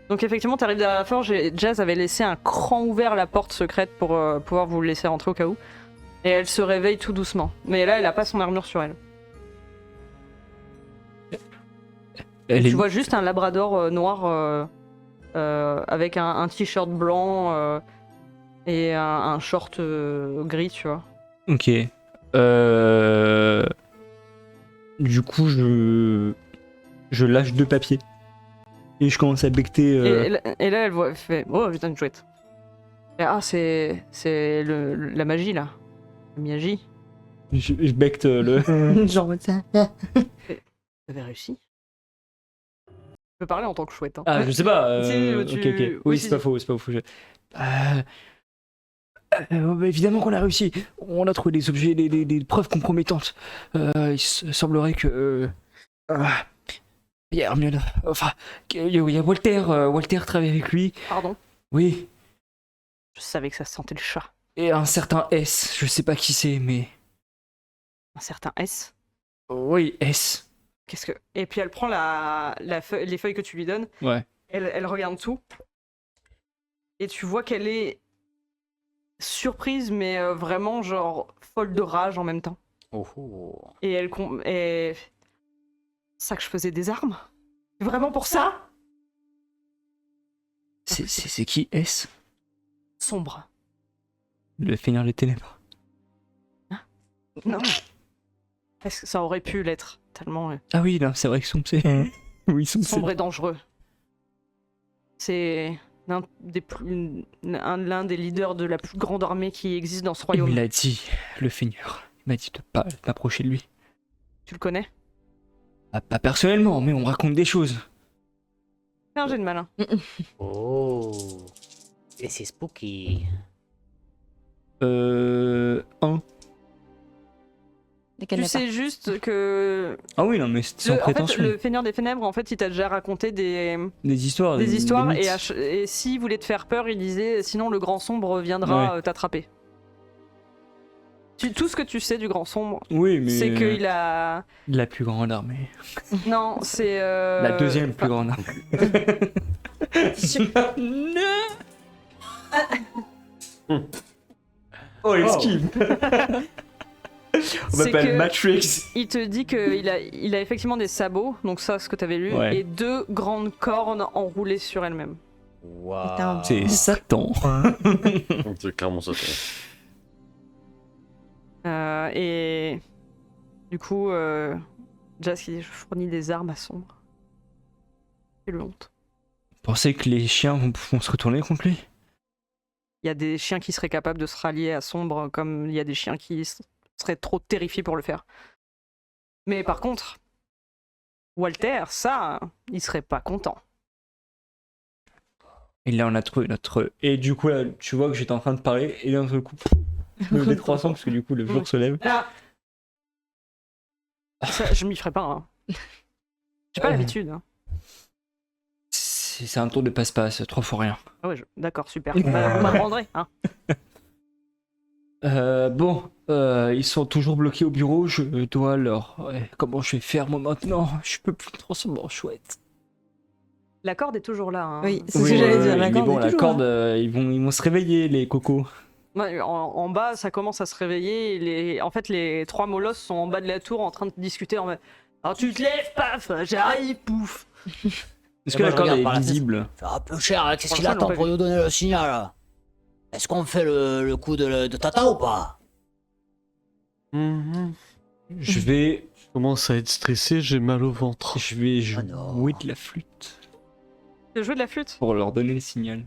Donc effectivement, t'arrives derrière la forge et Jazz avait laissé un cran ouvert la porte secrète pour pouvoir vous laisser rentrer au cas où. Et elle se réveille tout doucement. Mais là, elle a pas son armure sur elle. Tu vois juste un labrador noir avec un t-shirt blanc et un short gris, tu vois. Ok. Du coup, je lâche 2 papiers. Et je commence à becter. Et là, elle fait oh putain, une chouette. Et, ah, c'est la magie là. La magie. Je becte le. Genre ça. T'avais réussi? Je peux parler en tant que chouette. Hein. Ah, je sais pas. Si, Ok. Oui, c'est pas faux. Bah, évidemment qu'on a réussi. On a trouvé des objets, des preuves compromettantes. Il semblerait que. Il y a Hermione. Enfin, il y a Walter. Walter travaille avec lui. Pardon? Oui. Je savais que ça sentait le chat. Et un certain S. Je sais pas qui c'est, mais. Un certain S? Oui, S. Qu'est-ce que... Et puis elle prend les feuilles que tu lui donnes. Ouais. Elle regarde tout. Et tu vois qu'elle est surprise, mais vraiment genre folle de rage en même temps. Oh. Et et... Ça que je faisais des armes? Vraiment pour ça? C'est qui S? Sombre. Le Feignant des Ténèbres. Non. Est-ce que ça aurait pu l'être? Tellement... Ah oui, non, c'est vrai que Sombre, c'est... Oui, Sombre et dangereux. C'est l'un des leaders de la plus grande armée qui existe dans ce Il royaume. me l'a dit, le Feigneur. Il m'a dit de pas m'approcher de lui. Tu le connais? Ah, pas personnellement, mais on me raconte des choses. Fais un jet de malin. Oh. Et c'est spooky. 1. Tu sais juste que... Ah oui, non, mais c'est sans En fait, prétention. le Feigneur des Ténèbres, en fait, il t'a déjà raconté des histoires. des histoires, mythes. et s'il voulait te faire peur, il disait « Sinon, le Grand Sombre viendra t'attraper ». Tout ce que tu sais du Grand Sombre, Oui, mais... c'est qu'il a... La plus grande armée. Non, c'est... La deuxième plus grande armée. Oh, esquive. On C'est m'appelle que Matrix. il te dit qu'il a effectivement des sabots, donc ça, ce que t'avais lu, Ouais. et 2 grandes cornes enroulées sur elles-mêmes. Waouh. C'est Satan. C'est clairement ça. Et du coup, Jazz qui dit « Je fournis des armes à Sombre ». C'est le honte. Pensez que les chiens vont se retourner contre lui? Il y a des chiens qui seraient capables de se rallier à Sombre, comme il y a des chiens qui seraient trop terrifiés pour le faire. Mais par contre, Walter, ça, il serait pas content. Et là, on a trouvé notre... Et du coup, là, tu vois que j'étais en train de parler, et d'un seul coup, je me mets 300 parce que du coup, le jour se lève. Là, ça, je m'y ferais pas. Hein. J'ai pas l'habitude. Hein. C'est un tour de passe-passe, 3 fois rien. Ah ouais, d'accord, super. Vous m'apprendrez. Hein. Bon, ils sont toujours bloqués au bureau, je dois leur... Ouais, comment je vais faire moi maintenant? Je peux plus me transformer en chouette. La corde est toujours là. Hein. Oui, c'est ce que j'allais dire. La mais corde bon, est la toujours corde, là. ils vont se réveiller, les cocos. Ouais, en bas, ça commence à se réveiller. En fait, les 3 molosses sont en bas de la tour en train de discuter. Alors tu te lèves, paf, j'arrive, pouf. Est-ce que moi, la je corde regarde est par la visible? Faire un peu cher, là. Qu'est-ce Pour qu'il l'instant, attend ils l'ont pour pas nous donner le signal là? Est-ce qu'on fait le coup de Tata ou pas? Je vais Je commence à être stressé, j'ai mal au ventre. Oh non. jouer de la flûte Tu veux jouer de la flûte? pour leur donner le signal.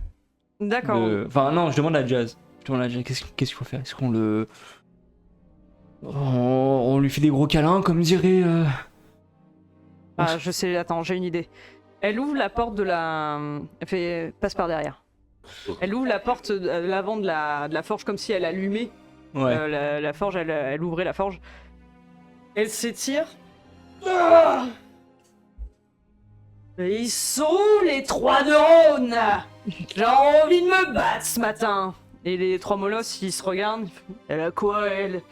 D'accord. Enfin non, je demande à Jazz. Qu'est-ce qu'il faut faire? Est-ce qu'on le... On lui fait des gros câlins, comme dirait... Ah, je sais, attends, j'ai une idée. Elle ouvre la porte de la... passe par derrière. Elle ouvre la porte l'avant de la forge comme si elle allumait Ouais. la forge, elle ouvrait la forge. Elle s'étire. Ah, ils sont où les 3 neurones? J'ai envie de me battre ce matin. Et les 3 molosses, ils se regardent. Elle a quoi, elle?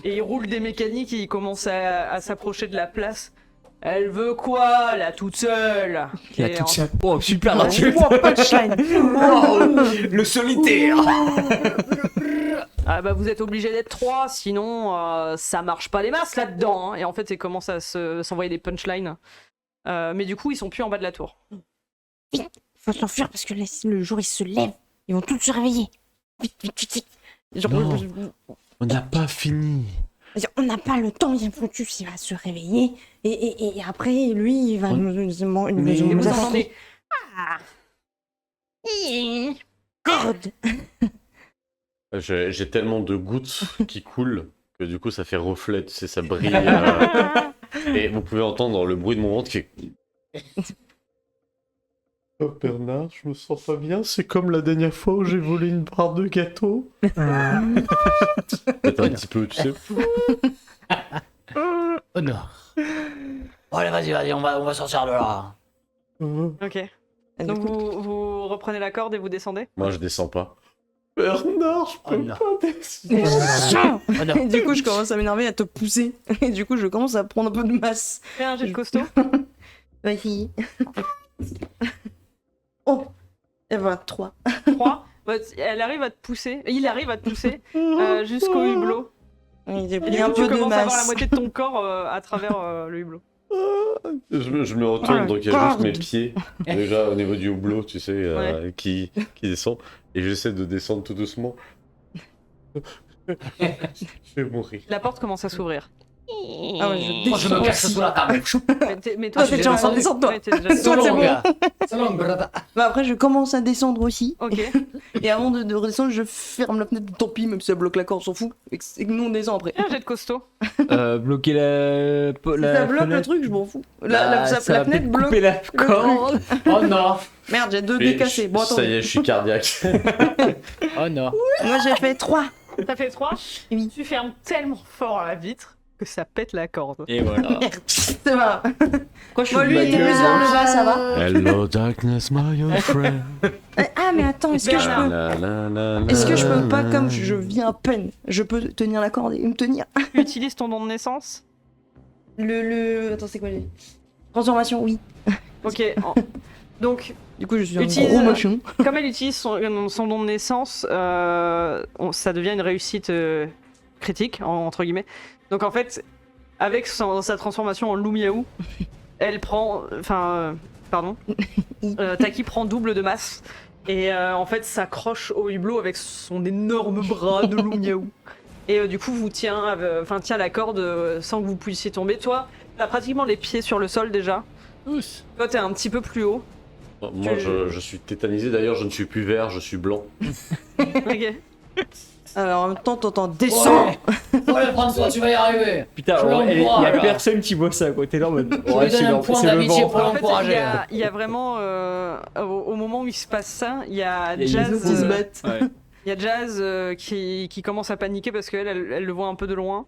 Et ils roulent des mécaniques et ils commencent à s'approcher de la place. Elle veut quoi, la toute seule? Il a Et tout en- ça. Oh, super, Oh, là-dessus. moi, punchline. Le solitaire. Ah bah vous êtes obligé d'être 3, sinon ça marche pas des masses là-dedans. Hein. Et en fait, ils commencent à s'envoyer des punchlines. Mais du coup, ils sont plus en bas de la tour. Faut s'enfuir parce que le jour il se lève. Ils vont tous se réveiller. Vite, vite, vite, vite. Genre, Non. On n'a pas fini. on n'a pas le temps. Il y a Brutus, il va se réveiller. Et après, lui, il va Mais- Et vous nous entendez corde. J'ai tellement de gouttes qui coulent que du coup ça fait reflet, tu sais, ça brille. Et vous pouvez entendre le bruit de mon ventre qui est... Oh Bernard, je me sens pas bien, c'est comme la dernière fois où j'ai volé une barre de gâteau. Peut-être un petit peu, tu sais. Oh non. Bon, allez, vas-y, on va sortir de là. Ok. Du Donc coup, vous reprenez la corde et vous descendez. Moi je descends pas. Bernard, je Oh peux non. pas descendre. Oh non. et du coup, je commence à m'énerver, à te pousser. Et du coup, je commence à prendre un peu de masse. Fais un jet de costaud. Vas-y. Oh. Et voilà, 3. 3. Elle arrive à te pousser. Il arrive à te pousser jusqu'au hublot. J'ai Et pris du un coup, tu peu de commences à voir la masse. moitié de ton corps à travers le hublot. Je me retourne, Oh, donc il y a juste corde. mes pieds, déjà au niveau du hublot, tu sais, qui descend. Et j'essaie de descendre tout doucement. Je vais mourir. La porte commence à s'ouvrir. Ah ouais, je Moi, je me cache sous la table. Mais Toi, t'es déjà en train de descendre, toi. Ouais, t'es déjà- Toi, c'est bon. C'est long, brother. Bah après, je commence à descendre aussi. Ok. Et avant de redescendre, je ferme la fenêtre. Tant pis, même si ça bloque la corde, on s'en fout. Et que nous, on descend après. Fais un jet de costaud. Bloquer la. Si ça bloque le fenêtre. truc, je m'en fous. Bah, La ça va fenêtre peut-être bloque. couper la corde. Oh non. Merde, j'ai 2 Mais dés cassés. Bon, ça y attendez. est, je suis cardiaque. Oh non. Moi, j'ai fait 3. T'as fait 3. Oui. Tu fermes tellement fort la vitre que ça pète la corde. Et voilà. Merde. C'est pas grave. Pourquoi je Moi, lui, il était plus vers le bas, ça va. Hello darkness, my old friend. Ah, mais attends, est-ce que je peux. Est-ce que je peux pas, comme je viens à peine, je peux tenir la corde et me tenir. Tu utilises ton don de naissance. Attends, c'est quoi les. Transformation, oui. Ok. Donc, Du coup, je suis un Utilise- gros machin. comme elle utilise son don de naissance, ça devient une réussite critique, entre guillemets. Donc en fait, avec sa transformation en loup miaou, elle prend... Enfin, pardon. Taki prend double de masse. Et en fait, s'accroche au hublot avec son énorme bras de loup miaou. Et du coup, vous tient la corde sans que vous puissiez tomber. Toi, t'as pratiquement les pieds sur le sol déjà. Toi, t'es un petit peu plus haut. Moi, je suis tétanisé. D'ailleurs, je ne suis plus vert, je suis blanc. Ok. Alors en même temps, t'entends descendre. Ouais, François, tu vas y arriver. Putain, Je il y a l'encourage. personne qui voit ça, quoi. T'es là en mode. Je lui donne un point d'amitié pour En fait, l'encourager. il y a vraiment, au moment où il se passe ça, il y a Il y a les Jazz, autres qui se battent. Ouais. il y a Jazz qui commence à paniquer parce qu'elle elle le voit un peu de loin.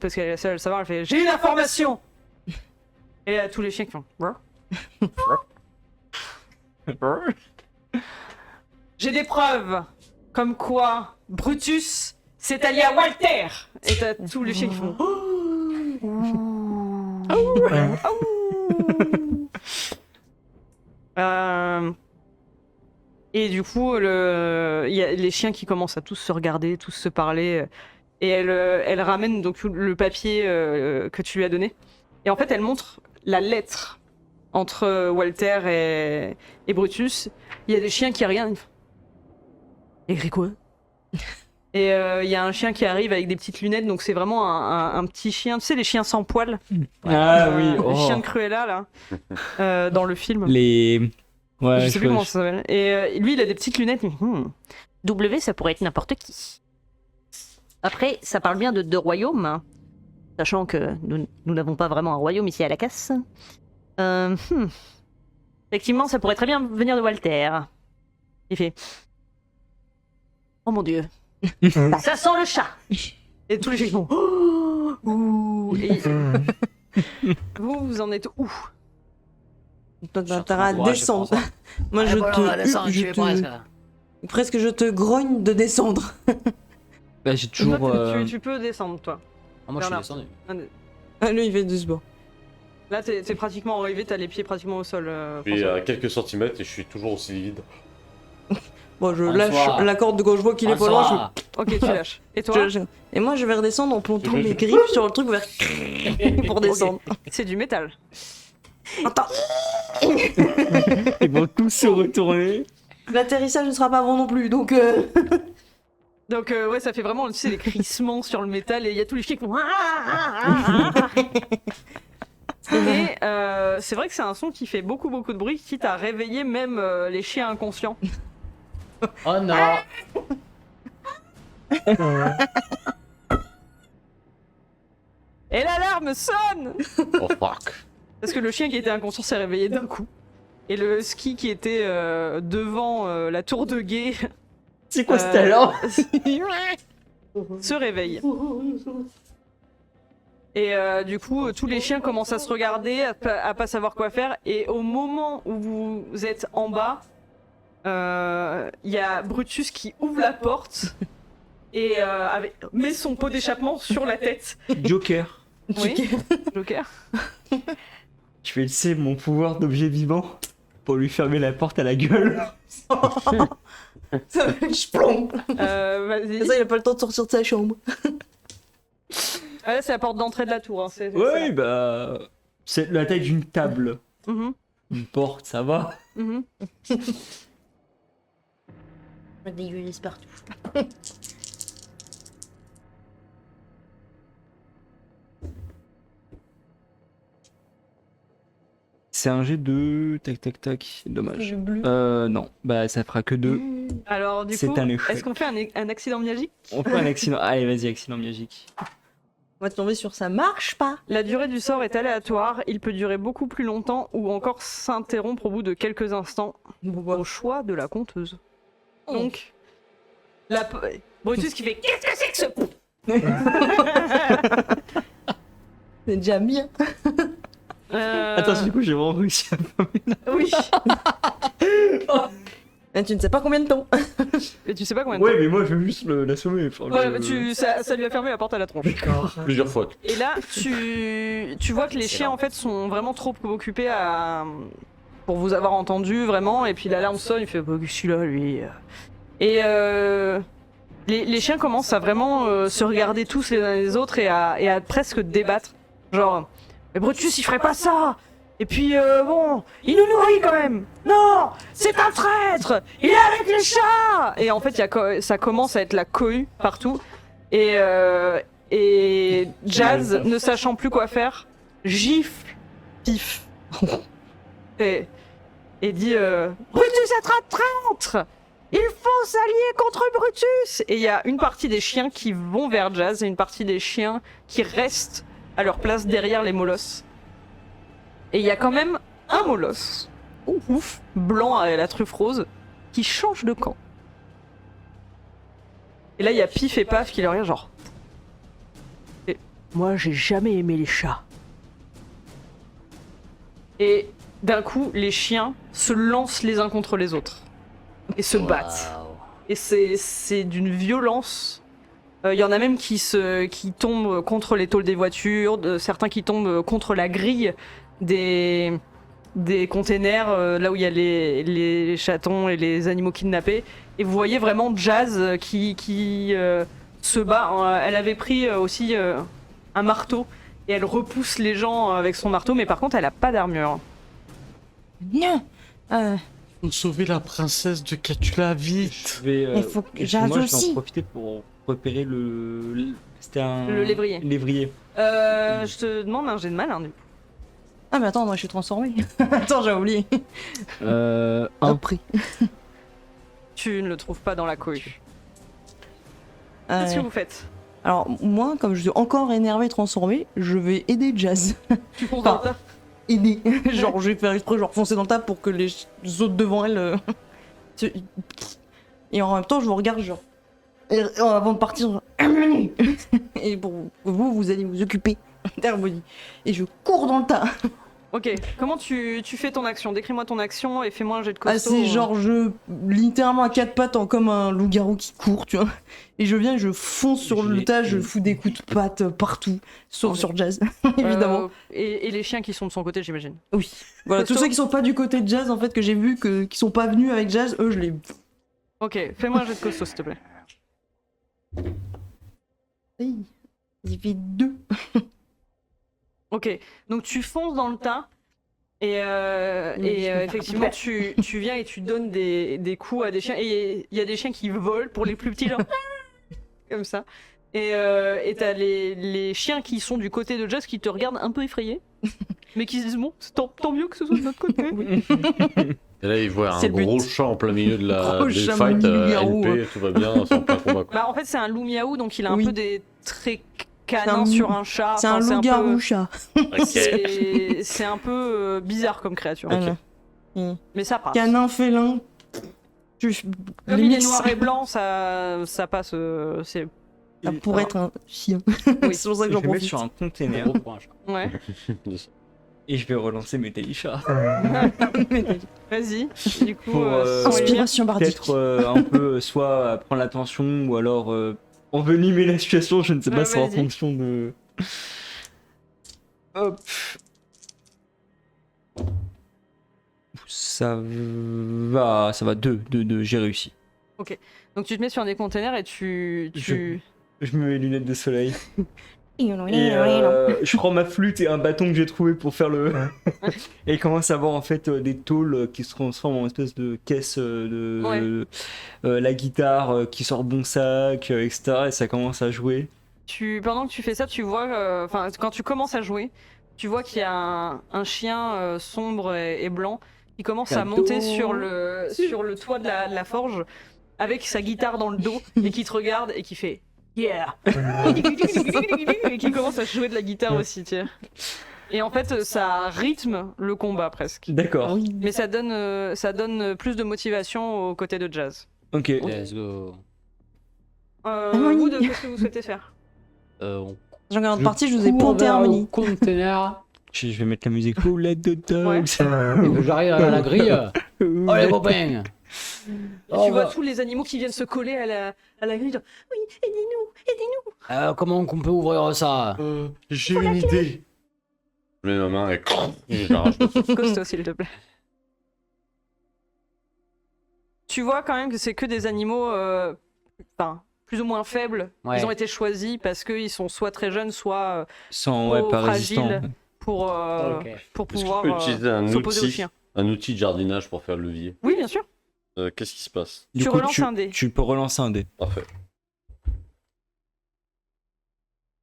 Parce qu'elle est la seule à le savoir, elle fait « J'ai une information !» Et à tous les chiens qui font « J'ai des preuves comme quoi Brutus s'est allié à Walter !» Et t'as tous les chiens qui font Et du coup, il y a les chiens qui commencent à tous se regarder, tous se parler. Et elle ramène donc le papier que tu lui as donné. Et en fait, elle montre la lettre entre Walter et Brutus. Il y a des chiens qui regardent. Écrit quoi? Et il y a un chien qui arrive avec des petites lunettes. Donc c'est vraiment un petit chien. Tu sais, les chiens sans poils. Ah oui, Les oh. chiens de Cruella, là. Dans le film. Les. Ouais, Je sais plus comment ça s'appelle. Et lui, il a des petites lunettes. W, ça pourrait être n'importe qui. Après, ça parle bien de deux royaumes, hein, sachant que nous n'avons pas vraiment un royaume ici à la casse. Effectivement, ça pourrait très bien venir de Walter. Il fait... Oh mon dieu. Ça sent le chat. Et tous les chiens font... Ouh. Et... vous en êtes où? Toi, t'as à descendre. Moi, je presque je te grogne de descendre. Bah, j'ai Toi, toujours. tu peux descendre, toi. Ah, moi, je suis Bernard. descendu. Ah, lui, il fait doucement. Là, t'es pratiquement arrivé, t'as les pieds pratiquement au sol. Je suis François. à quelques centimètres et je suis toujours aussi livide. Bon, je Bonsoir. lâche la corde quand je vois qu'il est pas loin. Bonsoir. Ok, tu lâches. Et toi Et moi, je vais redescendre en plantant mes griffes sur le truc vers... pour descendre. C'est du métal. Attends, Ils vont tous se retourner. l'atterrissage ne sera pas bon non plus, donc... Donc ouais, ça fait vraiment, tu sais, les crissements sur le métal et il y a tous les chiens qui font... Et c'est vrai que c'est un son qui fait beaucoup de bruit, quitte à réveiller même les chiens inconscients. Oh non. Et l'alarme sonne. Oh fuck. Parce que le chien qui était inconscient s'est réveillé d'un coup. Et le ski qui était devant la tour de guet C'est quoi cette alarme se réveille. Et du coup, tous les chiens commencent à se regarder, à pas savoir quoi faire. Et au moment où vous êtes en bas, il y a Brutus qui ouvre la porte et met son pot d'échappement sur la tête. Joker. Oui, Joker. Je vais laisser mon pouvoir d'objet vivant pour lui fermer la porte à la gueule. Je plombe. Vas-y. Ça, il a pas le temps de sortir de sa chambre. Ah, là, c'est la porte d'entrée de la tour. Hein. Ouais, bah. C'est la taille d'une table. Mhm, Une porte, ça va. mhm. Je me dégueulasse partout. C'est un jet de. Tac, tac, tac. Dommage. Le bleu. Non, bah ça fera que 2. Alors, du C'est coup, un échec. est-ce qu'on fait un accident magique? On fait un accident. Allez, vas-y, accident magique. On va tomber sur ça marche pas. La durée du sort est aléatoire, il peut durer beaucoup plus longtemps ou encore s'interrompre au bout de quelques instants, au choix de la conteuse. Oh. Donc, Brutus qui fait qu'est-ce que c'est que ce pou? C'est déjà bien. Attends, du coup, j'ai vraiment réussi à. Oui, Mais tu ne sais pas combien de temps. mais tu sais pas combien de Ouais, mais moi, je veux juste l'assommer. Enfin, temps. Ouais, mais ça lui a fermé la porte à la tronche. Plusieurs fois. Et là, tu vois que les chiens en fait sont vraiment trop occupés pour vous avoir entendu vraiment. Et puis l'alarme sonne, il fait bah, celui-là, lui. Et les chiens commencent à vraiment se regarder tous les uns les autres et à presque débattre. Genre, mais Brutus, il ferait pas ça. Et puis bon, il nous nourrit quand même. Non, c'est un traître. Il est avec les chats. Et en fait, ça commence à être la cohue partout. Et Jazz, ne sachant plus quoi faire, gifle Pif. et dit Brutus est un traître. Il faut s'allier contre Brutus. Et il y a une partie des chiens qui vont vers Jazz et une partie des chiens qui restent à leur place derrière les molosses. Et il y a quand même un molosse, ouf, blanc à la truffe rose, qui change de camp. Et là, il y a Pif et Paf qui le regardent genre... Et moi, j'ai jamais aimé les chats. Et d'un coup, les chiens se lancent les uns contre les autres. Et se battent. Waouh. Et c'est d'une violence. Il y en a même qui tombent contre les tôles des voitures, certains qui tombent contre la grille des containers, là où il y a les chatons et les animaux kidnappés. Et vous voyez vraiment Jazz qui se bat. Elle avait pris aussi un marteau et elle repousse les gens avec son marteau, mais par contre elle a pas d'armure. Non. Faut sauver la princesse de Catula, vite. Je vais. Il faut que moi, Jazz je vais en aussi. profiter pour repérer le. C'était un. Le lévrier. Lévrier. Je te demande un jet de malin du coup. Ah mais attends, moi je suis transformée. Attends, j'ai oublié. Un prix. Tu ne le trouves pas dans la cohue. Qu'est-ce que vous faites? Alors moi, comme je suis encore énervée et transformée, je vais aider Jazz. Tu fonces dans le tas. Aider. Genre je vais faire exprès, genre foncer dans le tas pour que les autres devant elle... Et en même temps, je vous regarde genre... Et avant de partir, genre... Et pour vous allez vous occuper d'Harmonie. Et je cours dans le tas. Ok, comment tu fais ton action? Décris-moi ton action et fais-moi un jet de Ah, costaud. c'est genre, littéralement à quatre pattes, comme un loup-garou qui court, tu vois. Et je viens et je fonce sur le tas, je fous des coups de patte partout, sauf Ok. sur Jazz, évidemment. Et les chiens qui sont de son côté, j'imagine. Voilà, tous Costaud. ceux qui sont pas du côté de Jazz, en fait, que j'ai vu, qui sont pas venus avec Jazz, eux, je les. Ok, fais-moi un jet de costaud, s'il te plaît. J'ai fait 2. Ok, donc tu fonces dans le tas et effectivement tu viens et tu donnes des coups à des chiens et il y a des chiens qui volent pour les plus petits genre comme ça et t'as les chiens qui sont du côté de Jazz qui te regardent un peu effrayés mais qui se disent bon c'est tant mieux que ce soit de notre côté. Et là, il voit C'est un le but. gros chat en plein milieu de la Gros des chat fight, loup-garou. LP, tout va bien, c'est en plein combat. Quoi. Bah en fait c'est un loup miaou donc il a un Oui. peu des traits canins un- sur un chat. C'est un Enfin, loup-garou peu- chat. Ok. c'est un peu bizarre comme créature. Voilà. Mais ça passe. Canin félin. Comme il est Limite, noir et blanc, ça passe. C'est ça pourrait être un chien. Oui. C'est pour ça que Je j'en vais mettre profite. sur un container Gros pour un chat. ouais. et je vais relancer mes Taïcha. Vas-y. Du coup, Pour, son lumière. Inspiration bardique. Peut-être un peu soit prendre l'attention ou alors envenimer la situation, je ne sais pas, Ouais, c'est en vas-y. fonction de. Hop. Ça va 2, j'ai réussi. Donc tu te mets sur des containers et tu. Je me mets les lunettes de soleil. Et je prends ma flûte et un bâton que j'ai trouvé pour faire le. Et il commence à avoir en fait des tôles qui se transforment en espèce de caisse de. La guitare qui sort bon sac, etc. Et ça commence à jouer. Pendant que tu fais ça, tu vois. Enfin, quand tu commences à jouer, tu vois qu'il y a un chien sombre et blanc qui commence à Cadeau. monter sur le toit de la forge avec sa guitare dans le dos et qui te regarde et qui fait Yeah et qui commence à jouer de la guitare aussi, tu sais. Et en fait, ça rythme le combat presque. D'accord. Mais ça donne plus de motivation aux côtés de Jazz. Ok. Let's go. Harmonie. Vous, qu'est-ce que vous souhaitez faire? On J'en garde Je partie, je vous ai ponté harmonie. Container. Je vais mettre la musique. Who let the dogs Ouais. Et que j'arrive à la grille. Oh les copains. Et tu vois tous les animaux qui viennent se coller à la grille. Genre, oui, aidez-nous. Comment on peut ouvrir ça? J'ai une idée. Je mets ma main et j'arrache le Costaud, s'il te plaît. Tu vois quand même que c'est que des animaux plus ou moins faibles. Ouais. Ils ont été choisis parce qu'ils sont soit très jeunes, soit Sans, trop pas fragile. résistant. pour Ok. Est-ce pouvoir qu'on peut utiliser s'opposer aux chiens. un outil de jardinage pour faire le levier? Oui, bien sûr. Qu'est-ce qui se passe? Du Tu coup, relances un dé. Tu peux relancer un dé. Parfait.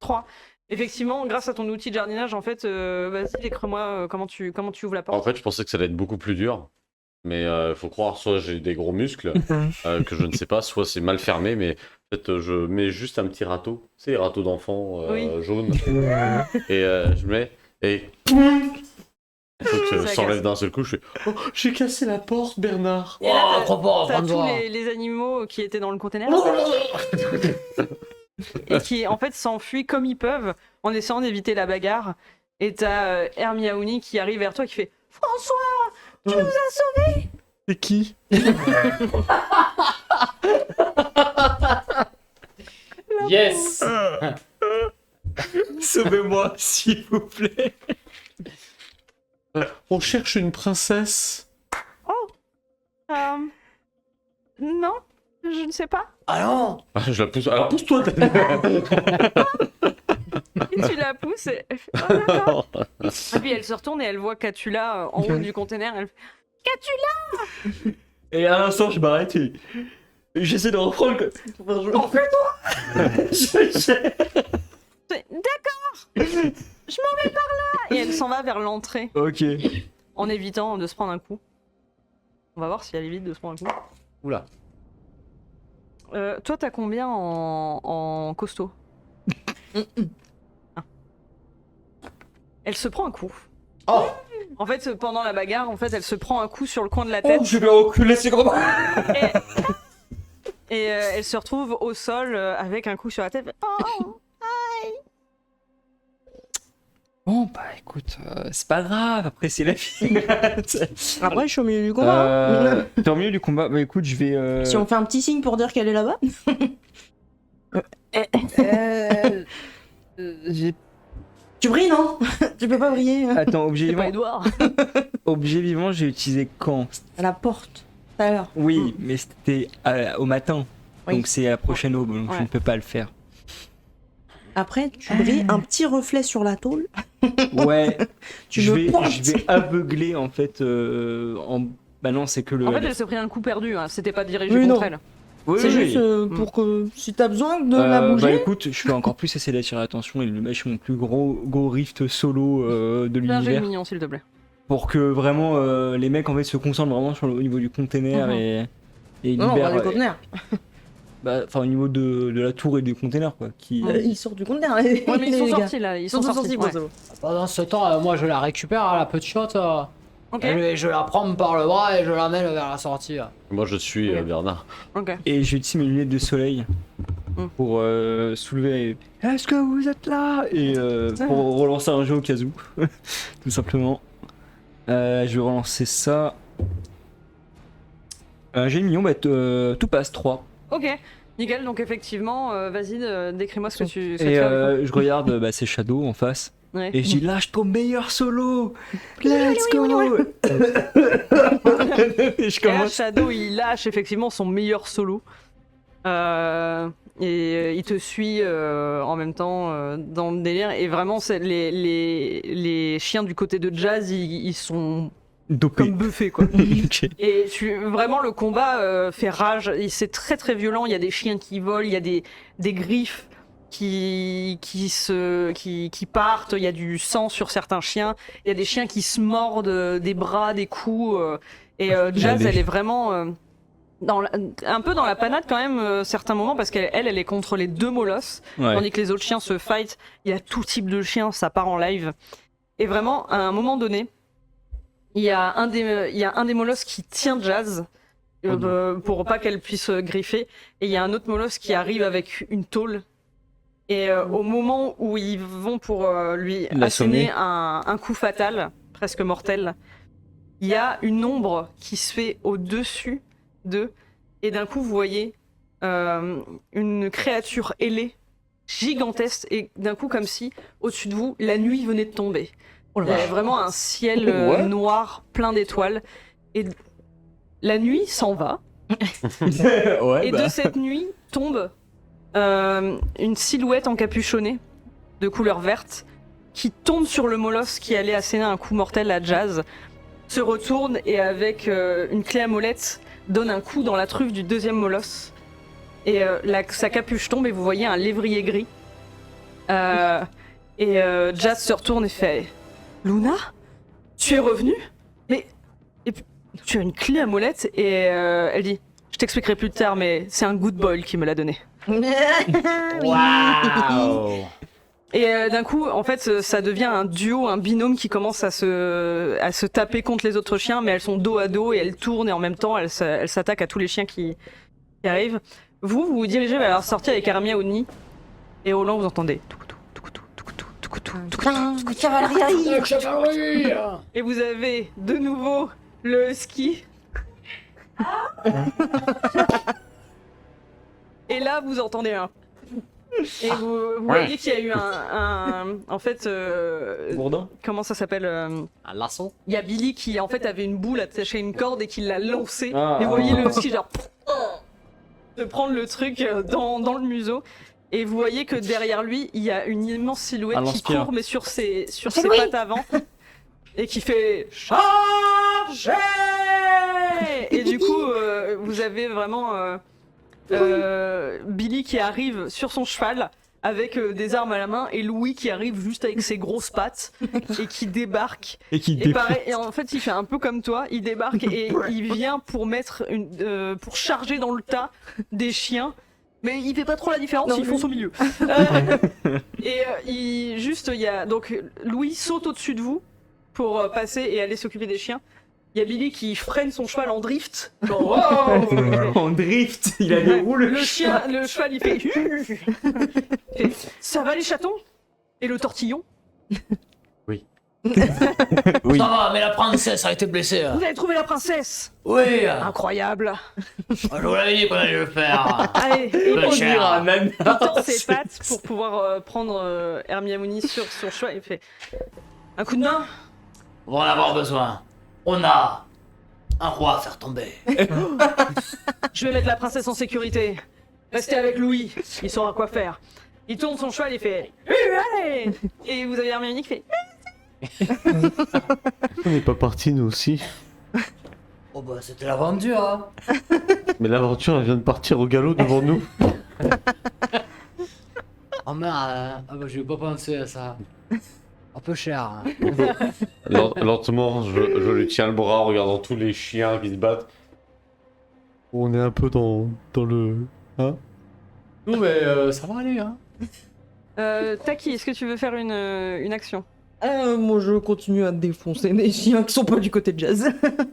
3. Effectivement, grâce à ton outil de jardinage, en fait, vas-y, décris-moi comment tu ouvres la porte. En fait, je pensais que ça allait être beaucoup plus dur. Mais faut croire, soit j'ai des gros muscles, que je ne sais pas, soit c'est mal fermé, mais en fait, je mets juste un petit râteau. Tu sais, les râteaux d'enfants Oui. jaunes. Et je mets. Et. Il faut que Ça ça s'enlève casse. d'un seul coup. Je fais. Oh, j'ai cassé la porte, Bernard! Et là, Oh, trop fort, T'as tous François. les animaux qui étaient dans le conteneur et qui en fait s'enfuient comme ils peuvent en essayant d'éviter la bagarre. Et t'as Hermione qui arrive vers toi et qui fait François, tu nous as sauvés. C'est qui? Yes. Sauvez-moi, s'il vous plaît. On cherche une princesse. Non, je ne sais pas. Ah non. Ah, je la pousse. Alors pousse-toi! Et tu la pousses et elle fait Oh d'accord. Et puis elle se retourne et elle voit Catula en haut du conteneur. Elle fait Et à l'instant, je m'arrête et j'essaie de reprendre. D'accord, je m'en vais par là. Et elle s'en va vers l'entrée Ok. en évitant de se prendre un coup. On va voir si elle évite de se prendre un coup. Oula. Toi, t'as combien en costaud? Ah. Elle se prend un coup. Oh. En fait, pendant la bagarre, elle se prend un coup sur le coin de la tête je vais reculer, c'est gros. et elle se retrouve au sol avec un coup sur la tête. Oh, Bon, bah écoute, c'est pas grave, après c'est la vie. Après, je suis au milieu du combat. T'es au milieu du combat, bah écoute, je vais. Si on fait un petit signe pour dire qu'elle est là-bas. J'ai- Tu brilles, non? Tu peux pas briller. Attends, objet C'est pas vivant. Edouard. Objet vivant, j'ai utilisé quand? À la porte, tout à l'heure. Oui, mais c'était au matin. Oui. Donc c'est à la prochaine aube, donc je Ouais. ne peux pas le faire. Après, tu brilles, un petit reflet sur la tôle. Ouais, Tu je me vais, pointes. je vais aveugler en fait. Bah non, c'est que le. En fait, elle s'est pris un coup perdu, hein. C'était pas dirigé Oui, contre non. elle. Oui, C'est oui, juste oui. pour que si t'as besoin de la Bah bouger. écoute, je vais encore plus essayer d'attirer l'attention et de le mettre sur mon plus gros rift solo de Fais un jet l'univers. mignon, s'il te plaît. Pour que vraiment les mecs en fait se concentrent vraiment sur au niveau du container Mhm. et Non, on libèrent. va du conteneur. Bah, enfin, au niveau de la tour et des containers quoi. Qui... Il sort du conteneur. Ouais, mais ils sont les gars. sortis là. Ils Ils sont sortis. bon, ouais. c'est bon. Pendant ce temps, moi je la récupère, hein, la petite chiotte. Ok. Et je la prends par le bras et je l'amène vers la sortie. Moi, je suis Bernard. Ok. Et j'utilise mes lunettes de soleil pour soulever. Est-ce que vous êtes là? Et pour relancer un jeu au cas où, tout simplement. Je vais relancer ça. J'ai mignon, bah tout passe 3. Ok. Nickel. Donc effectivement, vas-y, décris-moi ce que tu Et souhaites faire. je regarde bah, c'est Shadow en face. Ouais. Et je dis lâche ton meilleur solo. Let's go. Et je Et là, commence. Shadow, il lâche effectivement son meilleur solo. Et il te suit en même temps dans le délire. Et vraiment, les chiens du côté de Jazz, ils sont Dopé. comme buffés, quoi. Ok. Et vraiment, le combat fait rage. C'est très très violent. Il y a des chiens qui volent, il y a des griffes qui partent. Il y a du sang sur certains chiens. Il y a des chiens qui se mordent des bras, des coups. Et Jazz, Allez. elle est vraiment un peu dans la panade quand même, certains moments, parce qu'elle est contre les deux molosses, Ouais. tandis que les autres chiens se fight. Il y a tout type de chiens, ça part en live. Et vraiment, à un moment donné, il y a un des molosses qui tient Jazz pour pas qu'elle puisse griffer, et il y a un autre molosse qui arrive avec une tôle. Et au moment où ils vont pour lui L'assommer. asséner un coup fatal, presque mortel, il y a une ombre qui se fait au-dessus d'eux, et d'un coup vous voyez une créature ailée, gigantesque, et d'un coup comme si au-dessus de vous la nuit venait de tomber. Il y avait vraiment un ciel Ouais. noir plein d'étoiles, et la nuit s'en va, Ouais, et bah. de cette nuit tombe une silhouette encapuchonnée de couleur verte qui tombe sur le molosse qui allait asséner un coup mortel à Jazz, se retourne et avec une clé à molette donne un coup dans la truffe du deuxième molosse. Et sa capuche tombe et vous voyez un lévrier gris. Jazz se retourne et fait « Luna, tu es revenue? Mais tu as une clé à molette ?» Et elle dit « Je t'expliquerai plus tard, mais c'est un good boy qui me l'a donné. » Waouh. Et d'un coup, en fait, ça devient un duo, un binôme qui commence à se taper contre les autres chiens, mais elles sont dos à dos et elles tournent et en même temps, elles s'attaquent à tous les chiens qui arrivent. Vous vous dirigez vers la sortie avec Aramia au nid, et au loin, vous entendez toucoutou, toucoutou, toucoutou, toucoutou, toucoutou. Cavalerie. Et vous avez de nouveau le ski. Et là, vous entendez un. Et vous voyez qu'il y a eu en fait, Bourdin. comment ça s'appelle Un laçon. Il y a Billy qui en fait avait une boule attachée à une corde et qui l'a lancée. Ah. Et vous voyez le ski genre de prendre le truc dans le museau. Et vous voyez que derrière lui, il y a une immense silhouette Un qui lance-pierre. court mais sur ses pattes avant et qui fait charger. Et du coup, vous avez vraiment Billy qui arrive sur son cheval avec des armes à la main et Louis qui arrive juste avec ses grosses pattes et qui débarque. Et qui Et pareil, et en fait, il fait un peu comme toi, il débarque et il vient pour mettre pour charger dans le tas des chiens. Mais il fait pas trop la différence, Non, ils lui. fonce au milieu. Et il y a donc Louis saute au-dessus de vous pour passer et aller s'occuper des chiens. Il y a Billy qui freine son cheval en drift. Genre, wow. en drift, il a des roues. Le cheval, il fait. Et, ça va les chatons? Et le tortillon? Oui. Ça va, mais la princesse a été blessée. Vous avez trouvé la princesse. Oui, Incroyable. je vous l'avais dit qu'on allait le faire. Allez, Peu il cher. tend ses pattes pour pouvoir prendre Hermione sur son cheval. Il fait un coup de main. On va en avoir besoin. On a un roi à faire tomber. Je vais mettre la princesse en sécurité. Restez avec Louis, il saura quoi faire. Il tourne son cheval, il fait allez. Et vous avez Hermione qui fait On n'est pas partis nous aussi. Oh bah c'était l'aventure, hein. Mais l'aventure elle vient de partir au galop devant nous. Oh merde, ah bah je vais pas penser à ça. Un peu cher. Hein. Lentement, je lui tiens le bras en regardant tous les chiens qui se battent. On est un peu dans le... Hein? Non mais ça va aller, hein. Taki, est-ce que tu veux faire une action? Moi je continue à défoncer des chiens qui sont pas du côté de Jazz.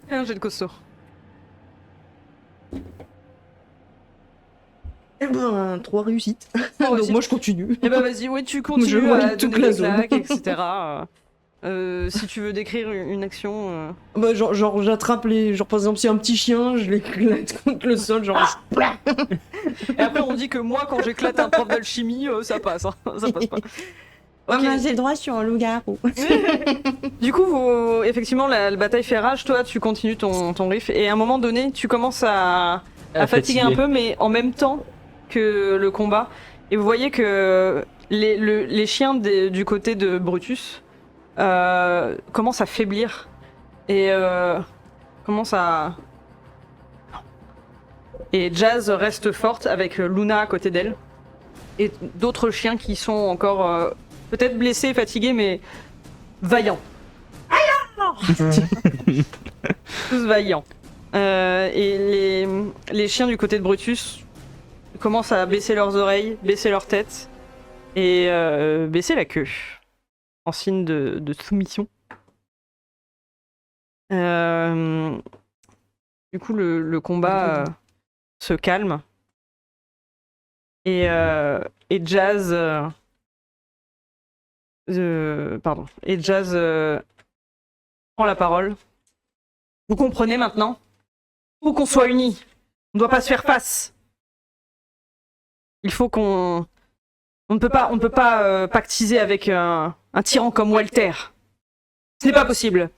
Un jet de costaud. Eh ben, 3 réussites. Trois Donc réussites. moi je continue. Eh ben vas-y, oui, tu Je continues vois à toute donner la des zone. claques, etc. Si tu veux décrire une action... Bah, genre j'attrape les. Genre par exemple, s'il y a un petit chien, je l'éclate contre le sol, genre. Et après on dit que moi quand j'éclate un prof d'alchimie, ça passe, hein. Ça passe pas. Ouais, Ok. mais j'ai le droit sur un loup-garou. Du coup, effectivement, la bataille fait rage. Toi, tu continues ton riff. Et à un moment donné, tu commences à fatiguer un peu, mais en même temps que le combat. Et vous voyez que les chiens du côté de Brutus commencent à faiblir. Et commencent à... Et Jazz reste forte avec Luna à côté d'elle. Et d'autres chiens qui sont encore peut-être blessés, fatigués, mais vaillants. Tous vaillants. Et les chiens du côté de Brutus commencent à baisser leurs oreilles, baisser leur tête et baisser la queue en signe de soumission. Du coup, le combat se calme et Jazz et Jazz prend la parole. Vous comprenez maintenant? Il faut qu'on soit unis. On ne doit pas se faire face. Il faut qu'on... On ne peut pas pactiser avec un tyran comme Walter. Ce n'est pas possible.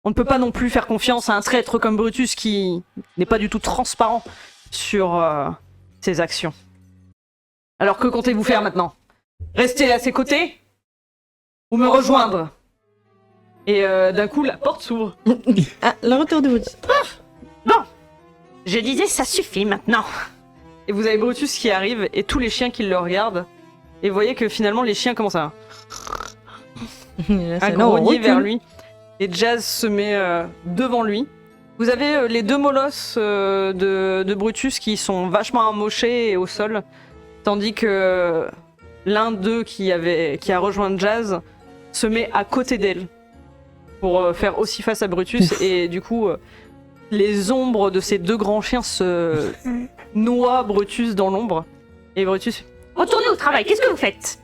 On ne peut pas non plus faire confiance à un traître comme Brutus qui n'est pas du tout transparent sur ses actions. Alors que comptez-vous faire maintenant? Rester à ses côtés? Ou me rejoindre? Et d'un coup, la porte s'ouvre. Ah, le retour de Brutus. Je disais, ça suffit maintenant. Et vous avez Brutus qui arrive et tous les chiens qui le regardent. Et vous voyez que finalement, les chiens commencent à grogner vers lui. Et Jazz se met devant lui. Vous avez les deux molosses de Brutus qui sont vachement amochés et au sol. Tandis que l'un d'eux qui a rejoint Jazz se met à côté d'elle pour faire aussi face à Brutus. Et du coup, les ombres de ces deux grands chiens se noient Brutus dans l'ombre. Et Brutus... Retournez au travail, qu'est-ce que vous faites?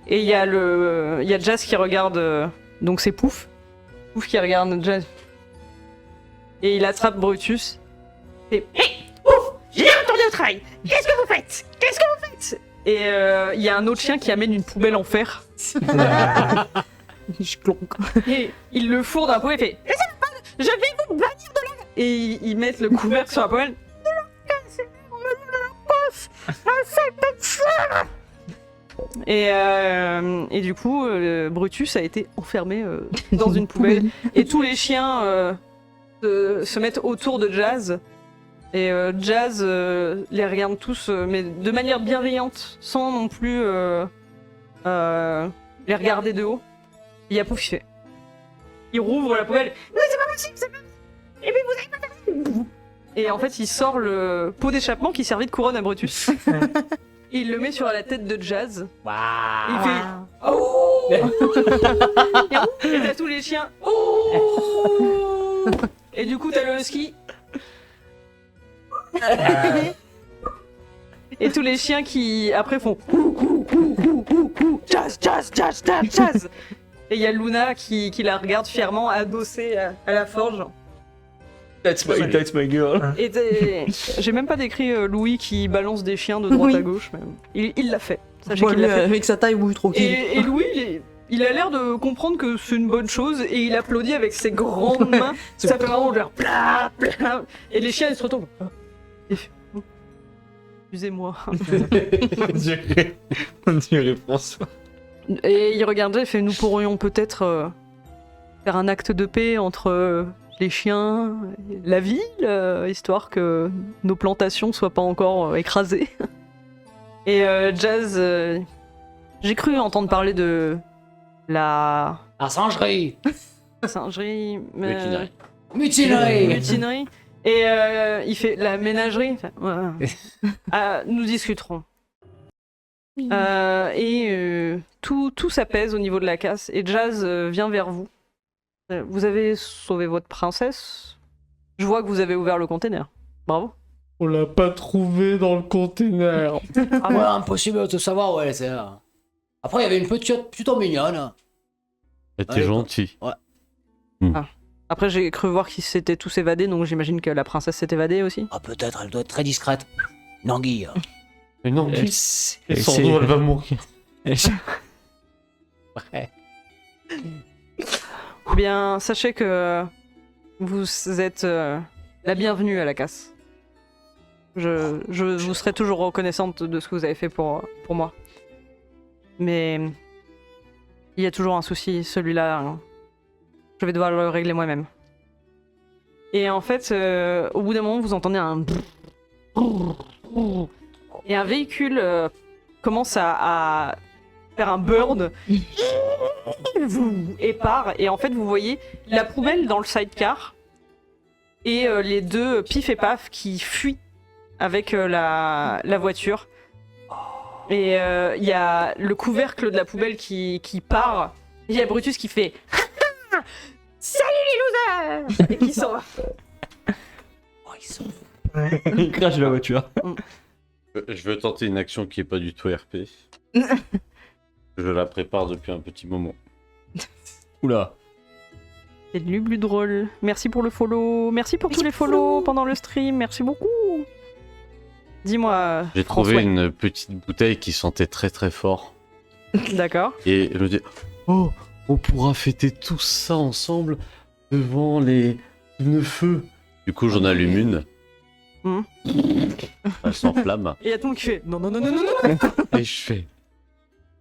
Et il y a Jazz qui regarde... donc c'est Pouf. Pouf qui regarde Jazz. Et il attrape Brutus. Et... Hé, ouf, j'ai dit retourner au travail. Qu'est-ce que vous faites? Qu'est-ce que vous faites? Et il y a un autre chien qui amène une poubelle en fer. Je clonque. Et il le fourre d'un pot et fait... Je vais vous bannir de la... Et ils mettent le couvercle sur la poubelle. Et du coup, Brutus a été enfermé dans une poubelle. Et tous les chiens se mettent autour de Jazz. Et Jazz les regarde tous, mais de manière bienveillante, sans non plus les regarder de haut. Et il y a Pouf, il fait... Il rouvre la poubelle. Mais c'est pas possible, c'est pas possible. Et puis vous avez pas fait. Et en fait, il sort le pot d'échappement qui servait de couronne à Brutus. Et il le met sur la tête de Jazz. Waouh. Il fait oh. Et t'as tous les chiens. Oh. Et du coup, t'as le husky. Et tous les chiens qui après font Jazz, Jazz, Jazz, Jazz, Jazz. Et il y a Luna qui la regarde fièrement adossée à la forge. That's my girl. Et j'ai même pas décrit Louis qui balance des chiens de droite Oui. à gauche. Mais il l'a fait. Sachez Bon, qu'il lui, l'a fait. avec sa taille, oui, tranquille. Et Louis, il a l'air de comprendre que c'est une bonne chose et il applaudit avec ses grandes mains. Ça fait vraiment genre pla, pla. Et les chiens ils se retournent. Et- Excusez-moi. On dirait François. Et il regarde et fait nous pourrions peut-être faire un acte de paix entre les chiens, et la ville, histoire que nos plantations soient pas encore écrasées. Et Jazz, j'ai cru entendre parler de la La singerie. singerie, Mutinerie. Mutinerie. mutinerie. Et il fait la ménagerie. Enfin, ouais. Nous discuterons. Tout s'apaise au niveau de la casse et Jazz vient vers vous. Vous avez sauvé votre princesse. Je vois que vous avez ouvert le container. Bravo. On l'a pas trouvé dans le container. Ah ouais, impossible de savoir où elle était. Après, il y avait une petite plutôt mignonne. T'es Ouais, gentil. Après, j'ai cru voir qu'ils s'étaient tous évadés, donc j'imagine que la princesse s'est évadée aussi. Ah, peut-être, elle doit être très discrète. Une anguille. Mais non, Elle sans nous, elle va mourir. Ouais. Eh bien, sachez que vous êtes la bienvenue à la casse. Je vous serai toujours reconnaissante de ce que vous avez fait pour moi. Mais il y a toujours un souci, celui-là. Hein. Je vais devoir le régler moi-même. Et en fait, au bout d'un moment, vous entendez un... Et un véhicule commence à faire un bird et part. Et en fait, vous voyez la poubelle dans le sidecar et les deux Pif et Paf qui fuient avec la voiture. Et il y a le couvercle de la poubelle qui part. Il y a Brutus qui fait salut les losers et qui s'en va. Oh, ils sont... Il crache la voiture. Je veux tenter une action qui est pas du tout RP. Je la prépare depuis un petit moment. Oula. C'est le plus drôle. Merci pour le follow. Merci pour tous les follow pendant le stream. Merci beaucoup. Dis-moi. J'ai trouvé François. une petite bouteille qui sentait très très fort. D'accord. Et je me dis, oh, on pourra fêter tout ça ensemble devant les feux. Du coup, j'en allume une. Mhm. Elle s'enflamme. Et il y a tout le monde qui fait non, non, non, non, non, non. Et je fais,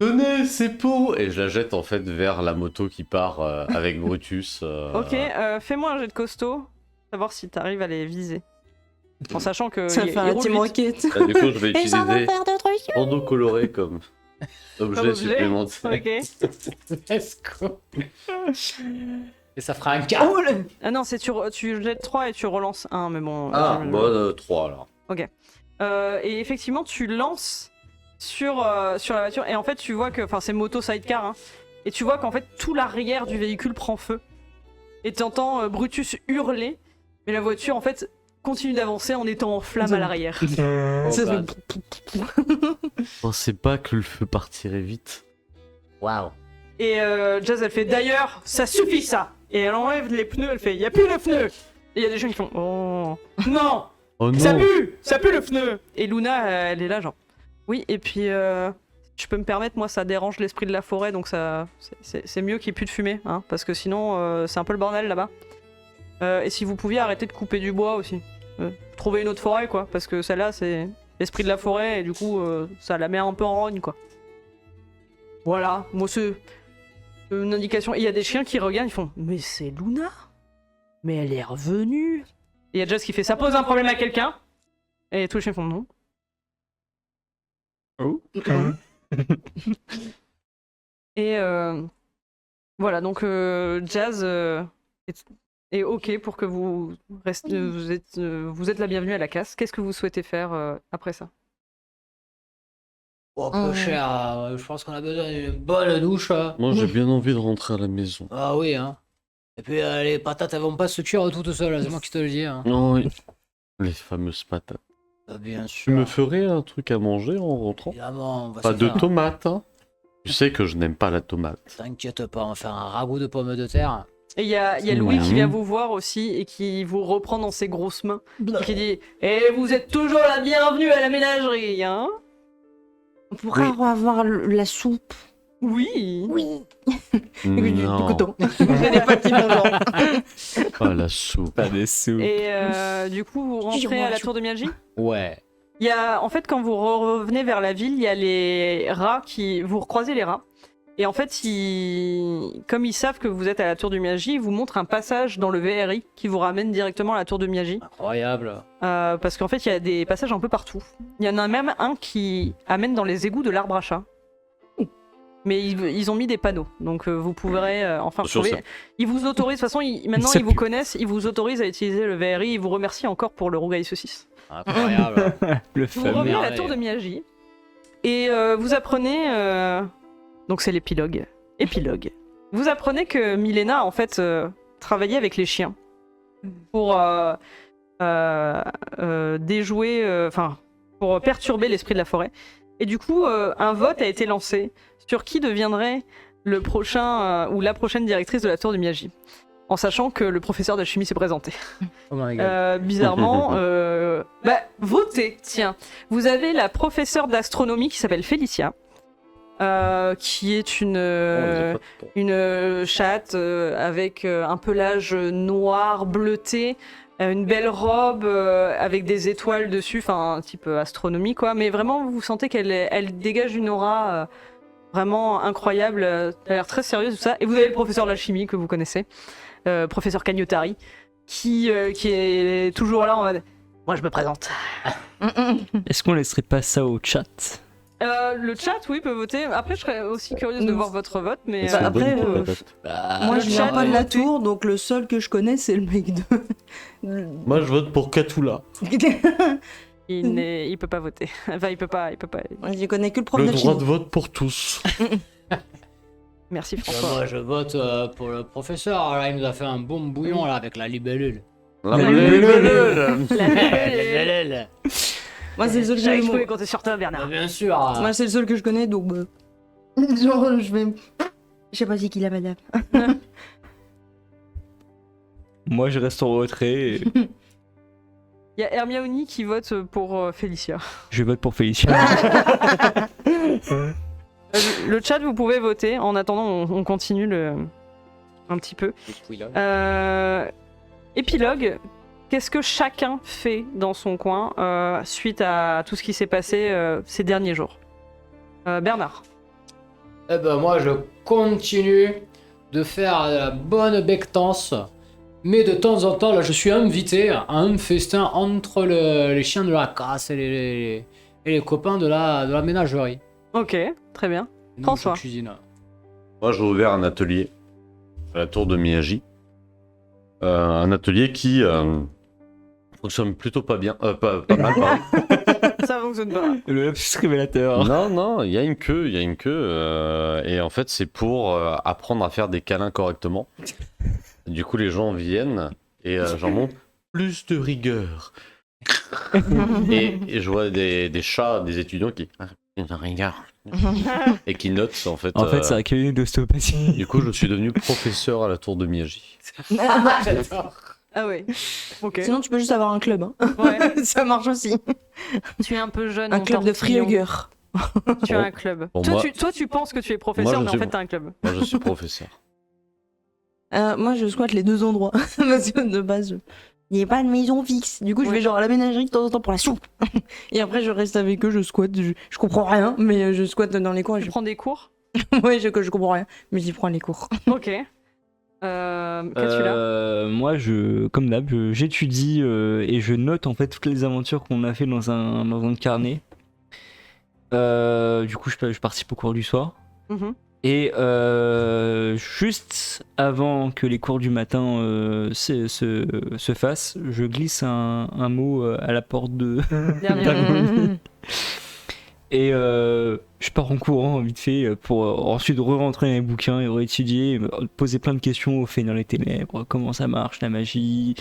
tenez, c'est pour. Et je la jette en fait vers la moto qui part avec Brutus. Ok, fais-moi un jet de costaud. Savoir si t'arrives à les viser. En sachant que. Ça il- fait il un roule team vite. rocket. Là, du coup, je vais Et ça va utiliser faire de trucs. bandeau coloré comme objet objet. supplémentaire. Ok. Let's go. Et ça fera un 4. Oh, là. Ah non, c'est tu jettes 3 et tu relances 1, mais bon. Ah, je- bon, 3 alors. Et effectivement, tu lances sur la voiture et en fait, tu vois que. Enfin, c'est moto sidecar, hein. Et tu vois qu'en fait, tout l'arrière du véhicule prend feu. Et t'entends Brutus hurler, mais la voiture, en fait, continue d'avancer en étant en flamme à l'arrière. Oh, Ça bah, fait- je pensais pas que le feu partirait vite. Waouh. Et Jazz, elle fait d'ailleurs, ça suffit ça. Et elle enlève les pneus, elle fait, y a plus de pneus. Et il y a des gens qui font, oh non, Oh ça non. pue le pneu. Et Luna, elle est là genre, oui. Et puis, je peux me permettre, moi, ça dérange l'esprit de la forêt, donc ça, c'est mieux qu'il n'y ait plus de fumée, hein, parce que sinon, c'est un peu le bordel là-bas. Et si vous pouviez arrêter de couper du bois aussi, trouver une autre forêt, quoi, parce que celle-là, c'est l'esprit de la forêt et du coup, ça la met un peu en rogne, quoi. Voilà, moi c'est une indication. Et il y a des chiens qui regardent, ils font mais c'est Luna. Mais elle est revenue. Et il y a Jazz qui fait ça pose un problème à quelqu'un. Et tous les chiens font non. Oh. Et voilà, donc Jazz est ok pour que vous restez, vous êtes la bienvenue à la casse. Qu'est-ce que vous souhaitez faire après ça? Oh, peu cher. Je pense qu'on a besoin d'une bonne douche. Moi, j'ai bien envie de rentrer à la maison. Ah oui, hein. Et puis les patates, elles vont pas se cuire toutes seules, c'est moi qui te le dis. Hein. Oh, oui. Les fameuses patates. Bien Tu sûr. me ferais un truc à manger en rentrant? Évidemment, on va Pas se de faire- tomates, hein? Tu sais que je n'aime pas la tomate. T'inquiète pas, on va faire un ragoût de pommes de terre. Et il y a Louis qui vient vous voir aussi et qui vous reprend dans ses grosses mains. Et qui dit « vous êtes toujours la bienvenue à la ménagerie, hein ?» On pourrait avoir la soupe. Oui. Oui. Non. Écoutons. Je n'ai pas de genre. Oh, la soupe. Pas des sous. Et du coup, vous rentrez à la tour de Miyagi. Ouais. Il y a, en fait, quand vous revenez vers la ville, il y a les rats qui... Vous recroisez les rats. Et en fait, comme ils savent que vous êtes à la tour de Miyagi, ils vous montrent un passage dans le VRI qui vous ramène directement à la tour de Miyagi. Incroyable. Parce qu'en fait, il y a des passages un peu partout. Il y en a même un qui amène dans les égouts de l'arbre à chat. Mais ils ont mis des panneaux, donc vous pourrez enfin Attention, retrouver. Ils vous autorisent, de toute façon, maintenant Ça ils vous connaissent, ils vous autorisent à utiliser le VRI, ils vous remercient encore pour le rougail saucisse. Incroyable. Le Vous fameux. revenez à la merveille. tour de Miyagi, et vous apprenez... Donc c'est l'épilogue. Épilogue. Vous apprenez que Milena, en fait, travaillait avec les chiens pour déjouer... Enfin, pour perturber l'esprit de la forêt. Et du coup, un vote a été lancé sur qui deviendrait le prochain ou la prochaine directrice de la tour de Miyagi. En sachant que le professeur d'alchimie s'est présenté. Oh my god. Bizarrement, votez, tiens. Vous avez la professeure d'astronomie qui s'appelle Félicia, qui est une chatte avec un pelage noir bleuté, une belle robe avec des étoiles dessus, enfin un type astronomie quoi, mais vraiment vous sentez qu'elle dégage une aura vraiment incroyable, elle a l'air très sérieuse tout ça, et vous avez le professeur d'alchimie que vous connaissez, professeur Cagnotari, qui est toujours là en mode « Moi je me présente ». Est-ce qu'on laisserait pas ça au chat? Le chat, oui, peut voter. Après, je serais aussi curieuse de voir votre vote, mais... C'est une bonne après, idée, la patate. Moi, je viens chat, pas de la voter. tour, donc le seul que je connais, c'est le mec de. Moi, je vote pour Katula. il peut pas voter. Enfin, il peut pas... Je connais que le prof Le d'alchimie. droit de vote pour tous. Merci François. Moi je vote pour le professeur. Là, il nous a fait un bon bouillon là avec la libellule. La libellule. Moi, c'est le seul que J'avais je pouvais compter sur toi, Bernard. Bien sûr. Moi, c'est le seul que je connais, donc. Genre, je vais. Je sais pas c'est qui la madame. Moi, je reste en retrait. Et Il y a Hermione qui vote pour Félicia. je vote pour Félicia. Le chat, vous pouvez voter. En attendant, on continue un petit peu. Épilogue. Qu'est-ce que chacun fait dans son coin suite à tout ce qui s'est passé ces derniers jours? Bernard. Eh ben moi je continue de faire de la bonne bectance, mais de temps en temps là je suis invité à un festin entre les chiens de la casse et les copains de la ménagerie. Ok, très bien. Donc, François. je cuisine. Moi, j'ai ouvert un atelier à la tour de Miyagi. Un atelier qui fonctionne plutôt pas bien. Pas mal, pardon. Ça fonctionne pas. Le lapsus révélateur. Non, il y a une queue, et en fait, c'est pour apprendre à faire des câlins correctement. Du coup, les gens viennent, et j'en montre plus de rigueur. et je vois des chats, des étudiants qui... et qui notent, en fait. En fait, c'est un cabinet d'ostéopathie. Du coup, je suis devenu professeur à la tour de Miyagi. Ah ouais. Ok. Sinon, tu peux juste avoir un club. Hein. Ouais. Ça marche aussi. Tu es un peu jeune. Un mon club de tortillon. free hugger. Tu as un club. Pour Toi, moi- tu penses que tu es professeur, Moi, je mais en suis fait, bon. t'as un club. Moi, je suis professeur. Moi, je squatte les deux endroits. Parce que de base, il n'y a pas de maison fixe. Du coup, je vais genre à la ménagerie de temps en temps pour la soupe. Et après, je reste avec eux, je squatte. Je comprends rien, mais je squatte dans les coins. Et Tu prends des cours. Ouais, je comprends rien, mais j'y prends les cours. Ok. Qu'as-tu là Moi, comme d'hab, j'étudie et je note en fait toutes les aventures qu'on a fait dans un carnet. Du coup, je participe au cours du soir. Mhm. Et juste avant que les cours du matin se fassent, je glisse un mot à la porte de... Dernière. Et je pars en courant vite fait pour ensuite re-rentrer dans les bouquins et réétudier, poser plein de questions au fait dans les ténèbres, comment ça marche la magie,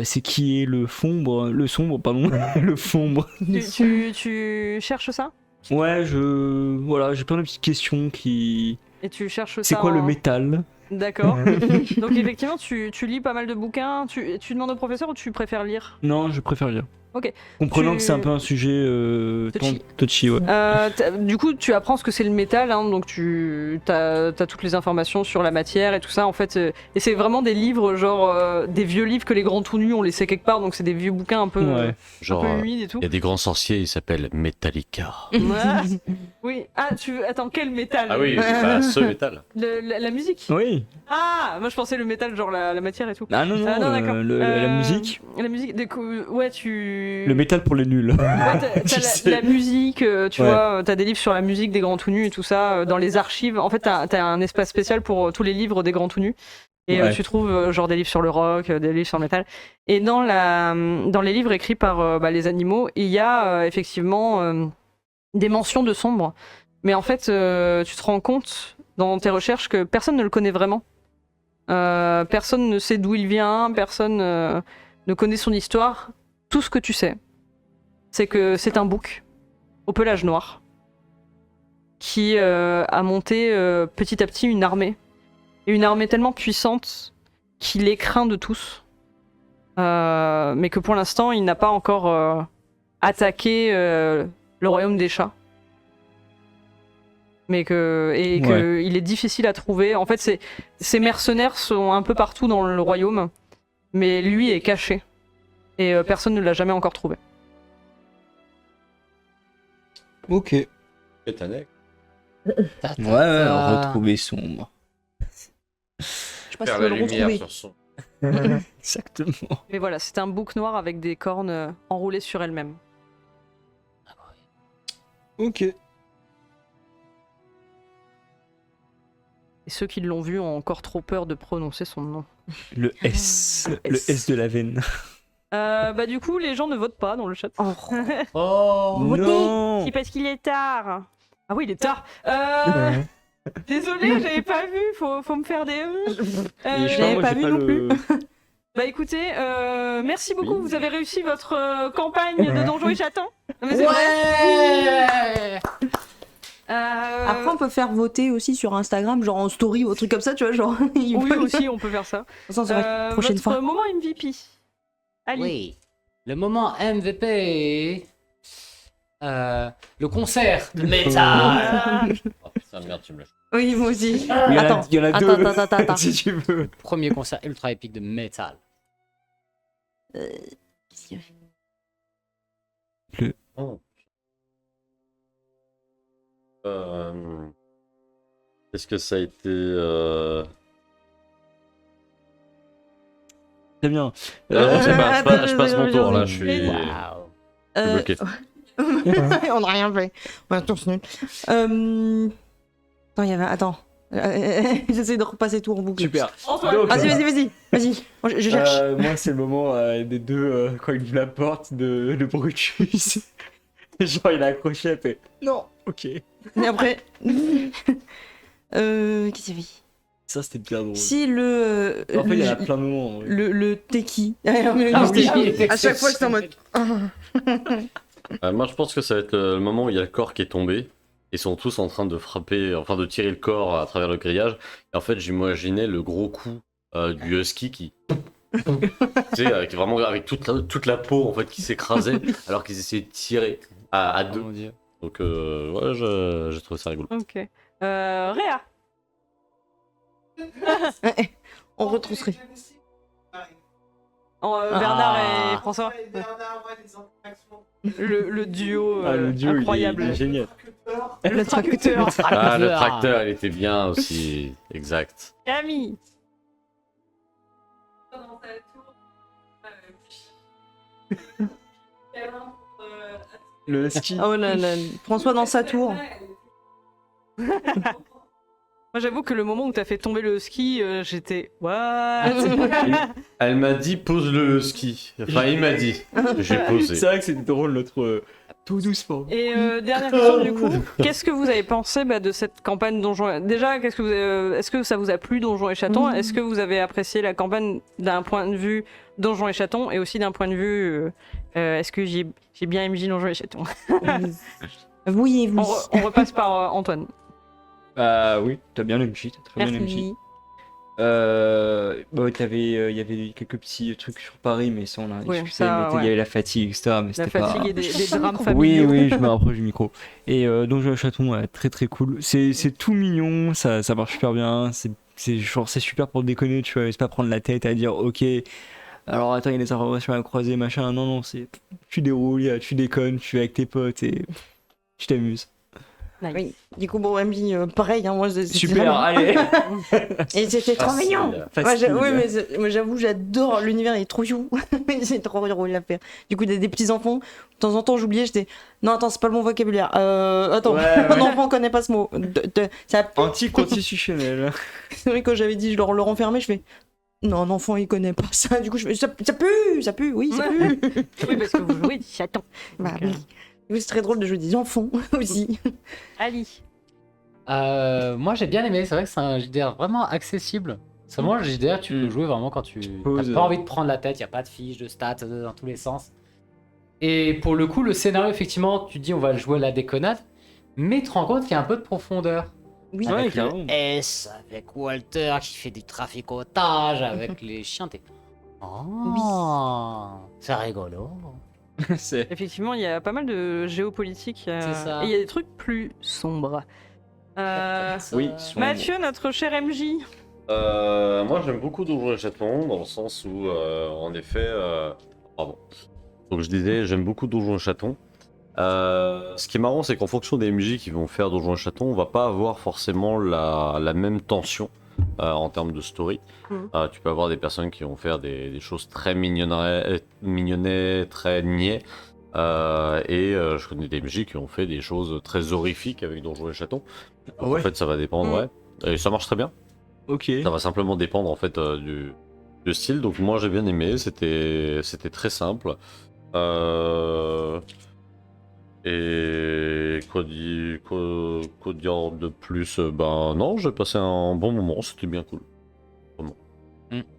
c'est qui est le sombre, pardon, le sombre. Tu cherches ça? Ouais, voilà, j'ai plein de petites questions qui. Et tu cherches ça. C'est quoi le en- métal? D'accord. Donc effectivement, tu lis pas mal de bouquins. Tu demandes au professeur ou tu préfères lire? Non, je préfère lire. Ok. Comprenant Tu- que c'est un peu un sujet Touchy. touchy, ouais. Du coup, tu apprends ce que c'est le métal, hein, donc tu as toutes les informations sur la matière et tout ça. En fait, et c'est vraiment des livres, genre des vieux livres que les grands tout nus ont laissé quelque part. Donc c'est des vieux bouquins un peu, Ouais. Genre, humides et tout. il y a des grands sorciers, ils s'appellent Metallica. Ouais. Oui. Ah, attends, quel métal? Ah oui, c'est pas ce métal. La musique. Oui. Ah, moi je pensais le métal, genre la matière et tout. Ah non, non, Ah, non, d'accord. la musique. La musique, du coup, ouais, Le métal pour les nuls. Ouais, t'as Je la, sais. la musique, tu Ouais. vois, t'as des livres sur la musique des grands tout nus et tout ça, dans les archives. En fait, t'as un espace spécial pour tous les livres des grands tout nus. Et Ouais. tu trouves genre des livres sur le rock, des livres sur le métal. Et dans les livres écrits par les animaux, il y a effectivement des mentions de sombre. Mais en fait, tu te rends compte dans tes recherches que personne ne le connaît vraiment. Personne ne sait d'où il vient, personne ne connaît son histoire. Tout ce que tu sais, c'est que c'est un bouc au pelage noir qui a monté petit à petit une armée. Et une armée tellement puissante qu'il est craint de tous. Mais que pour l'instant, il n'a pas encore attaqué le royaume des chats. Mais qu'il est difficile à trouver. En fait, ces mercenaires sont un peu partout dans le royaume, mais lui est caché. Et personne ne l'a jamais encore trouvé. Ok. Pétanec. Ouais, retrouver sombre. Je sais pas si Faire tu la veux le lumière retrouver. sur son. Exactement. Mais voilà, c'est un bouc noir avec des cornes enroulées sur elle-même. Ok. Et ceux qui l'ont vu ont encore trop peur de prononcer son nom. Le S. Le Le S. S de la veine. Du coup, les gens ne votent pas dans le chat. Oh Non. C'est parce qu'il est tard. Ah oui, il est tard. Désolé, j'avais pas vu. Faut me faire des. Et je sais j'avais moi, pas j'ai vu non le- Bah écoutez, merci beaucoup. Oui. Vous avez réussi votre campagne de Donjons et Chatons. Non, mais c'est vrai. Ouais. Après, on peut faire voter aussi sur Instagram, genre en story ou un truc comme ça, tu vois, genre. Oui, aussi, on peut faire ça. Ça, c'est vrai. Prochaine votre fois. moment MVP. Ali. Oui. Le moment MVP. Le concert de métal. Oh putain, merde, tu me lâches. Oui, moi aussi. Il y en a- Attends. il y en a deux. Attends. Si tu veux. Premier concert ultra épique de métal. Oh. Est-ce que ça a été. Très bien. Non, je passe mon tour là, je suis. Waouh. Je suis bloqué. On n'a rien fait. On a tous nul. Attends, il y avait. Attends. J'essaie de repasser tout en boucle. Super. Antoine. Donc, Vas-y. Moi, je cherche. moi, c'est le moment des deux, quand il ouvre la porte de Brutus. Genre, il a accroché, elle fait non, ok. Et après. Qu'est-ce qu'il y avait? Ça, c'était bien drôle. Si le. En fait, il y en a plein de moments. en vrai. Le Teki. Ah oui, À chaque fois, j'étais en mode. Moi, je pense que ça va être le moment où il y a le corps qui est tombé. Ils sont tous en train de frapper, enfin de tirer le corps à travers le grillage. Et en fait, j'imaginais le gros coup du husky qui. Tu sais, avec toute la peau en fait qui s'écrasait alors qu'ils essayaient de tirer à Oh deux. mon dieu. Donc, ouais, j'ai trouvé ça rigolo. Ok. Réa. On retranscrit. Bernard et François. Le duo, Le duo, incroyable. il est génial. Le tracteur. Ah, le tracteur, il était bien aussi. Exact. Camille. Le husky. Oh là là. François dans sa tour. Moi j'avoue que le moment où t'as fait tomber le ski, j'étais what. Elle m'a dit pose le ski. Enfin, il m'a dit. J'ai C'est posé. vrai que c'était drôle, notre. Tout doucement. Et dernière question du coup, qu'est-ce que vous avez pensé de cette campagne Donjons Déjà, est-ce que ça vous a plu Donjons et Chatons Est-ce que vous avez apprécié la campagne d'un point de vue Donjons et Chatons et aussi d'un point de vue est-ce que j'ai bien aimé Donjons et Chatons Oui, oui. On repasse par Antoine. Bah oui, t'as bien MJ, t'as très bien MJ. Merci. Bon, il y avait quelques petits trucs sur Paris, mais ça on a Ouais, discuté, ça, mais il y ouais. avait la fatigue, etc. Mais La c'était fatigue pas... et des drames Oui, familiaux. oui, je me rapproche du micro. Et Donjon et Chaton, ouais, très très cool. C'est tout mignon, ça marche super bien. C'est super pour déconner, tu vois, c'est pas prendre la tête à dire ok. Alors attends, il y a des informations à croiser, machin. Non, non, tu déroules, tu déconnes, tu es avec tes potes et tu t'amuses. Nice. Oui. Du coup, bon, MJ, pareil, hein, moi, c'était Super, vraiment- allez. Et c'était trop Facile. mignon. Facile. Oui, mais moi, j'avoue, j'adore l'univers, il est trop chou. C'est trop drôle à faire. Du coup, des petits enfants, de temps en temps, j'oubliais, j'étais. Non, attends, c'est pas le bon vocabulaire. Attends, Ouais, un ouais. enfant connaît pas ce mot. Ça... Anti-constitutionnel. C'est vrai, quand j'avais dit, je leur le renfermais, je fais. Non, un enfant, il connaît pas ça. Du coup, je fais. Ça pue, oui, ça pue. Oui, parce que vous jouez des chatons. Bah Donc, oui. Du coup, c'est très drôle de jouer des enfants aussi. Ali. Moi j'ai bien aimé, c'est vrai que c'est un JDR vraiment accessible. C'est moi le JDR, tu peux jouer vraiment quand tu Pause. n'as pas envie de prendre la tête, il n'y a pas de fiches, de stats dans tous les sens. Et pour le coup, le scénario, effectivement, tu dis on va jouer à la déconnade, mais tu te rends compte qu'il y a un peu de profondeur. Oui. Ouais, Avec carrément. le S, avec Walter qui fait du trafic otage, avec les chiens. Oh, c'est rigolo. C'est... Effectivement, il y a pas mal de géopolitique. C'est ça. Et il y a des trucs plus sombres. Oui, Mathieu, notre cher MJ. Moi j'aime beaucoup Donjons et Chatons dans le sens où en effet pardon. Donc je disais j'aime beaucoup Donjons et Chatons. Ce qui est marrant c'est qu'en fonction des MJ qui vont faire Donjons et Chatons, on va pas avoir forcément la même tension en termes de story. Mhm. Tu peux avoir des personnes qui vont faire des choses très mignonnet, très niais. Je connais des MJ qui ont fait des choses très horrifiques avec Donjons et Chatons. Donc, Ouais. en fait ça va dépendre, Mhm. ouais. Et ça marche très bien. Ok. Ça va simplement dépendre en fait du style. Donc moi j'ai bien aimé, c'était très simple. Et quoi dire de plus? Ben non, j'ai passé un bon moment, c'était bien cool.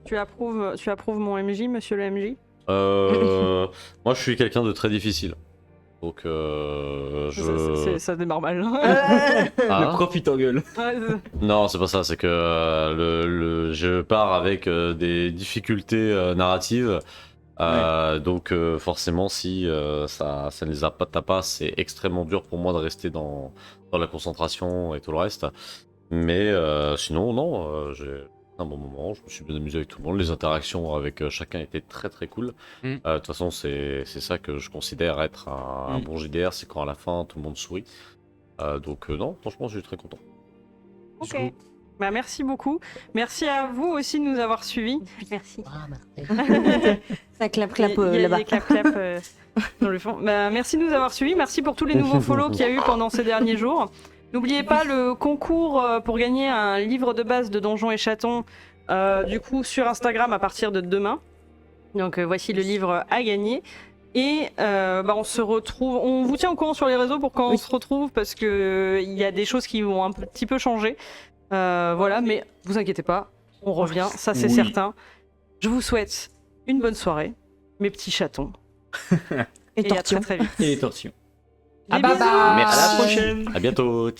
Tu approuves mon MJ, monsieur le MJ? Moi je suis quelqu'un de très difficile. Donc Ça démarre mal. Ah. Le prof il t'engueule. Non, c'est pas ça, c'est que je pars avec des difficultés narratives. Donc forcément si ça ne les tape pas, c'est extrêmement dur pour moi de rester dans la concentration et tout le reste. Mais sinon non, j'ai un bon moment, je me suis bien amusé avec tout le monde, les interactions avec chacun étaient très très cool. De toute façon c'est ça que je considère être un bon JDR, c'est quand à la fin tout le monde sourit. Donc non, franchement je suis très content. Ok. Bah, merci beaucoup. Merci à vous aussi de nous avoir suivis. Merci. Ça clap Il y a là-bas. des clap dans le fond. Bah, merci de nous avoir suivis. Merci pour tous les nouveaux follow qu'il y a eu pendant ces derniers jours. N'oubliez pas le concours pour gagner un livre de base de Donjons et Chatons, du coup sur Instagram à partir de demain. Donc voici le livre à gagner. Et on se retrouve, on vous tient au courant sur les réseaux pour quand on se retrouve parce que il y a des choses qui vont un petit peu changer. Voilà, mais vous inquiétez pas, on revient, ça c'est Oui. certain. Je vous souhaite une bonne soirée, mes petits chatons. Et Et à très tortillon. très vite. Et les torsions. Des bye bisous. bye. À la prochaine. À bientôt.